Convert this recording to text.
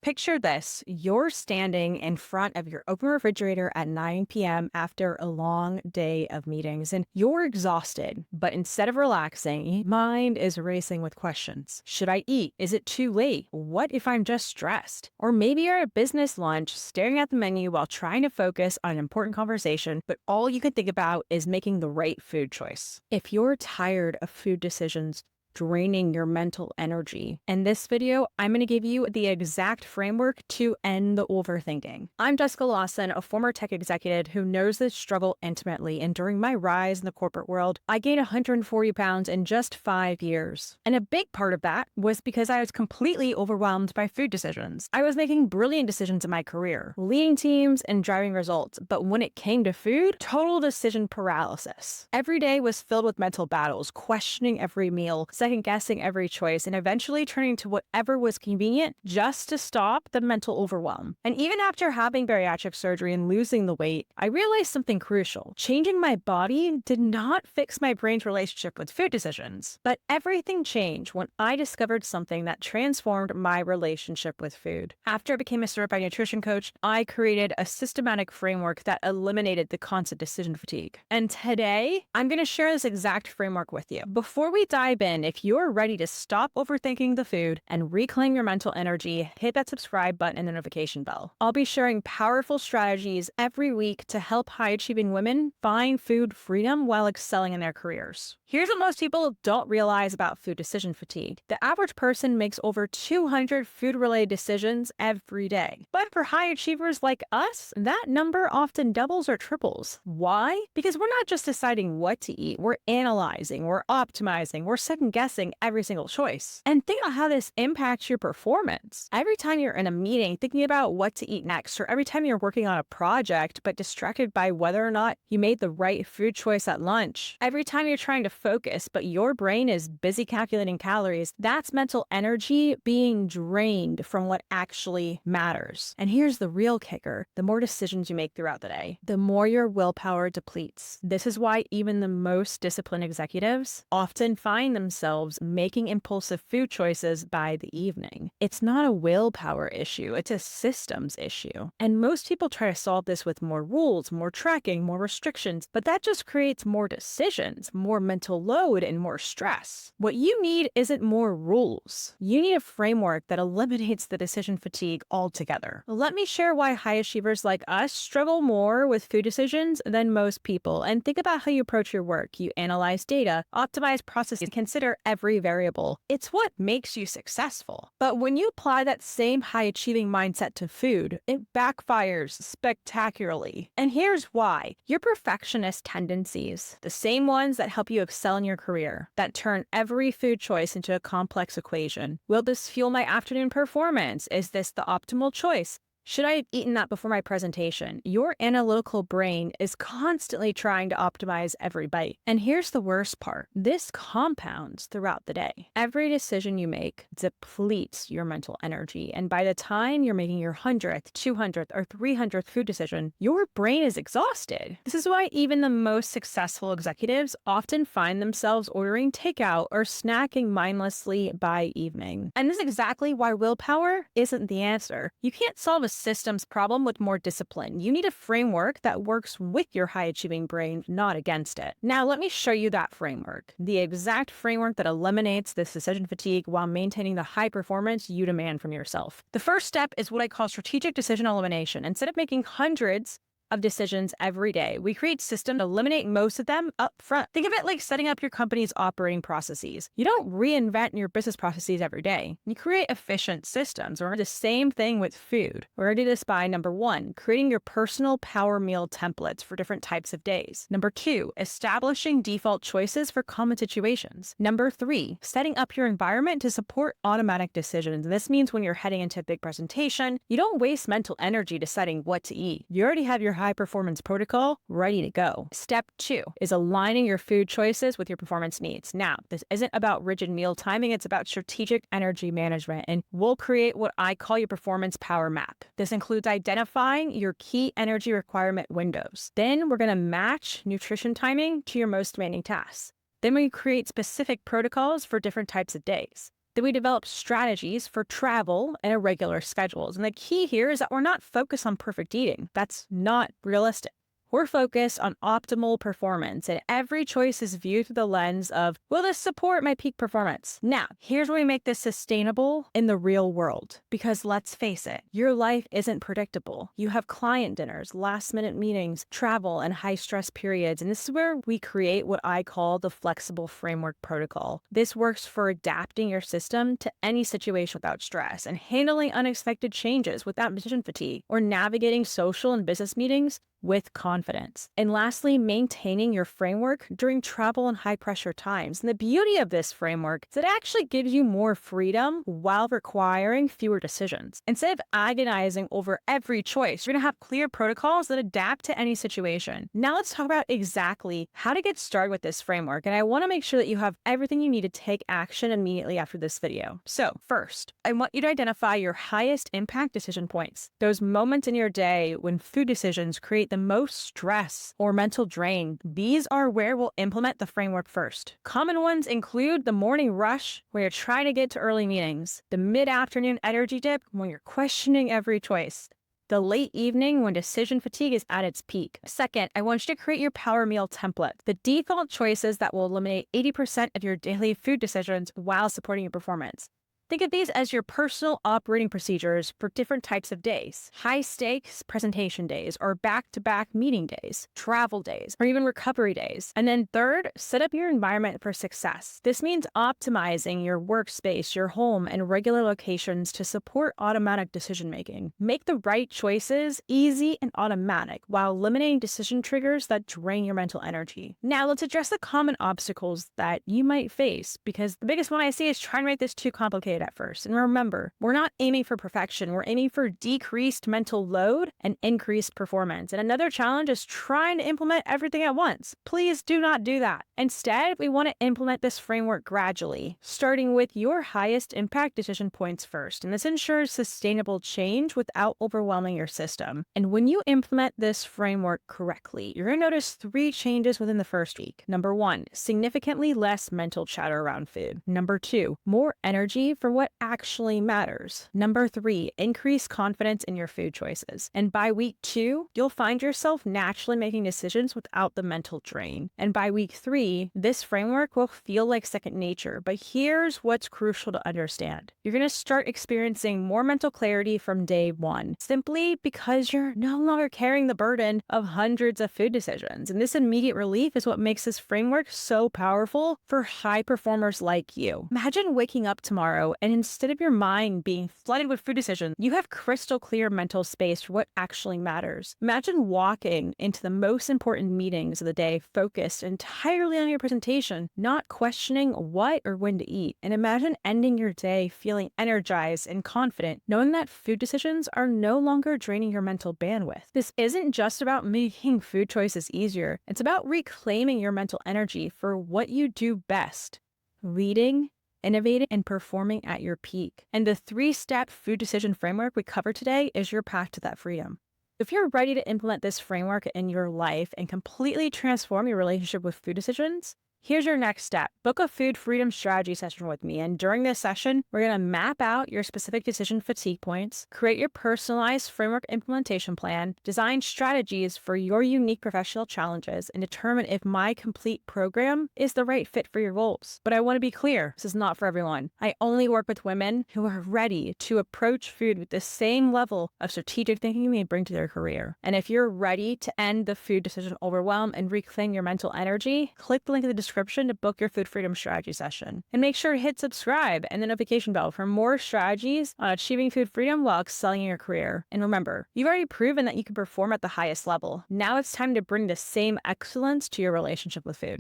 Picture this, you're standing in front of your open refrigerator at 9 p.m. after a long day of meetings and you're exhausted. But instead of relaxing, your mind is racing with questions. Should I eat? Is it too late? What if I'm just stressed? Or maybe you're at a business lunch staring at the menu while trying to focus on an important conversation, but all you can think about is making the right food choice. If you're tired of food decisions draining your mental energy, in this video, I'm going to give you the exact framework to end the overthinking. I'm Jessica Lawson, a former tech executive who knows this struggle intimately, and during my rise in the corporate world, I gained 140 pounds in just 5 years. And a big part of that was because I was completely overwhelmed by food decisions. I was making brilliant decisions in my career, leading teams and driving results, but when it came to food, total decision paralysis. Every day was filled with mental battles, questioning every meal, second-guessing every choice, and eventually turning to whatever was convenient just to stop the mental overwhelm. And even after having bariatric surgery and losing the weight, I realized something crucial. Changing my body did not fix my brain's relationship with food decisions. But everything changed when I discovered something that transformed my relationship with food. After I became a certified nutrition coach, I created a systematic framework that eliminated the constant decision fatigue. And today, I'm going to share this exact framework with you. Before we dive in, if you're ready to stop overthinking the food and reclaim your mental energy, hit that subscribe button and the notification bell. I'll be sharing powerful strategies every week to help high-achieving women find food freedom while excelling in their careers. Here's what most people don't realize about food decision fatigue. The average person makes over 200 food-related decisions every day. But for high achievers like us, that number often doubles or triples. Why? Because we're not just deciding what to eat, we're analyzing, we're optimizing, we're second-guessing every single choice. And think about how this impacts your performance. Every time you're in a meeting thinking about what to eat next, or every time you're working on a project but distracted by whether or not you made the right food choice at lunch, every time you're trying to focus but your brain is busy calculating calories, that's mental energy being drained from what actually matters. And here's the real kicker. The more decisions you make throughout the day, the more your willpower depletes. This is why even the most disciplined executives often find themselves making impulsive food choices by the evening. It's not a willpower issue, it's a systems issue. And most people try to solve this with more rules, more tracking, more restrictions, but that just creates more decisions, more mental load, and more stress. What you need isn't more rules. You need a framework that eliminates the decision fatigue altogether. Let me share why high achievers like us struggle more with food decisions than most people. And think about how you approach your work. You analyze data, optimize processes, and consider every variable. It's what makes you successful. But when you apply that same high-achieving mindset to food, it backfires spectacularly. And here's why. Your perfectionist tendencies, the same ones that help you excel in your career, that turn every food choice into a complex equation. Will this fuel my afternoon performance? Is this the optimal choice? Should I have eaten that before my presentation? Your analytical brain is constantly trying to optimize every bite. And here's the worst part. This compounds throughout the day. Every decision you make depletes your mental energy. And by the time you're making your 100th, 200th, or 300th food decision, your brain is exhausted. This is why even the most successful executives often find themselves ordering takeout or snacking mindlessly by evening. And this is exactly why willpower isn't the answer. You can't solve a systems problem with more discipline. You need a framework that works with your high-achieving brain, not against it. Now, let me show you that framework. The exact framework that eliminates this decision fatigue while maintaining the high performance you demand from yourself. The first step is what I call strategic decision elimination. Instead of making hundreds of decisions every day, we create systems to eliminate most of them up front. Think of it like setting up your company's operating processes. You don't reinvent your business processes every day. You create efficient systems. Or the same thing with food. We're going to do this by number 1, creating your personal power meal templates for different types of days. Number 2, establishing default choices for common situations. Number 3, setting up your environment to support automatic decisions. And this means when you're heading into a big presentation, you don't waste mental energy deciding what to eat. You already have your high performance protocol ready to go. Step 2 is aligning your food choices with your performance needs. Now, this isn't about rigid meal timing, it's about strategic energy management, and we'll create what I call your performance power map. This includes identifying your key energy requirement windows. Then we're going to match nutrition timing to your most demanding tasks. Then we create specific protocols for different types of days. Then we develop strategies for travel and irregular schedules. And the key here is that we're not focused on perfect eating. That's not realistic. We're focused on optimal performance, and every choice is viewed through the lens of, will this support my peak performance? Now, here's where we make this sustainable in the real world. Because let's face it, your life isn't predictable. You have client dinners, last-minute meetings, travel, and high-stress periods, and this is where we create what I call the flexible framework protocol. This works for adapting your system to any situation without stress, and handling unexpected changes without decision fatigue, or navigating social and business meetings with confidence. And lastly, maintaining your framework during travel and high-pressure times. And the beauty of this framework is it actually gives you more freedom while requiring fewer decisions. Instead of agonizing over every choice, you're going to have clear protocols that adapt to any situation. Now let's talk about exactly how to get started with this framework. And I want to make sure that you have everything you need to take action immediately after this video. So first, I want you to identify your highest impact decision points. Those moments in your day when food decisions create the most stress or mental drain. These are where we'll implement the framework first. Common ones include the morning rush, where you're trying to get to early meetings, the mid-afternoon energy dip, when you're questioning every choice, the late evening when decision fatigue is at its peak. Second, I want you to create your power meal template, the default choices that will eliminate 80% of your daily food decisions while supporting your performance. Think of these as your personal operating procedures for different types of days. High-stakes presentation days, or back-to-back meeting days, travel days, or even recovery days. And then third, set up your environment for success. This means optimizing your workspace, your home, and regular locations to support automatic decision-making. Make the right choices easy and automatic while eliminating decision triggers that drain your mental energy. Now, let's address the common obstacles that you might face, because the biggest one I see is trying to make this too complicated at first. And remember, we're not aiming for perfection. We're aiming for decreased mental load and increased performance. And another challenge is trying to implement everything at once. Please do not do that. Instead, we want to implement this framework gradually, starting with your highest impact decision points first. And this ensures sustainable change without overwhelming your system. And when you implement this framework correctly, you're going to notice 3 changes within the first week. Number 1, significantly less mental chatter around food. Number 2, more energy for what actually matters. Number 3, increase confidence in your food choices. And by week 2, you'll find yourself naturally making decisions without the mental drain. And by week 3, this framework will feel like second nature. But here's what's crucial to understand. You're going to start experiencing more mental clarity from day 1, simply because you're no longer carrying the burden of hundreds of food decisions. And this immediate relief is what makes this framework so powerful for high performers like you. Imagine waking up tomorrow and instead of your mind being flooded with food decisions, you have crystal clear mental space for what actually matters. Imagine walking into the most important meetings of the day focused entirely on your presentation, not questioning what or when to eat. And imagine ending your day feeling energized and confident, knowing that food decisions are no longer draining your mental bandwidth. This isn't just about making food choices easier. It's about reclaiming your mental energy for what you do best: leading, innovating, and performing at your peak. And the 3-step food decision framework we covered today is your path to that freedom. If you're ready to implement this framework in your life and completely transform your relationship with food decisions, here's your next step. Book a food freedom strategy session with me. And during this session, we're going to map out your specific decision fatigue points, create your personalized framework implementation plan, design strategies for your unique professional challenges, and determine if my complete program is the right fit for your goals. But I want to be clear, this is not for everyone. I only work with women who are ready to approach food with the same level of strategic thinking they bring to their career. And if you're ready to end the food decision overwhelm and reclaim your mental energy, click the link in the description to book your food freedom strategy session. And make sure to hit subscribe and the notification bell for more strategies on achieving food freedom while excelling in your career. And remember, you've already proven that you can perform at the highest level. Now it's time to bring the same excellence to your relationship with food.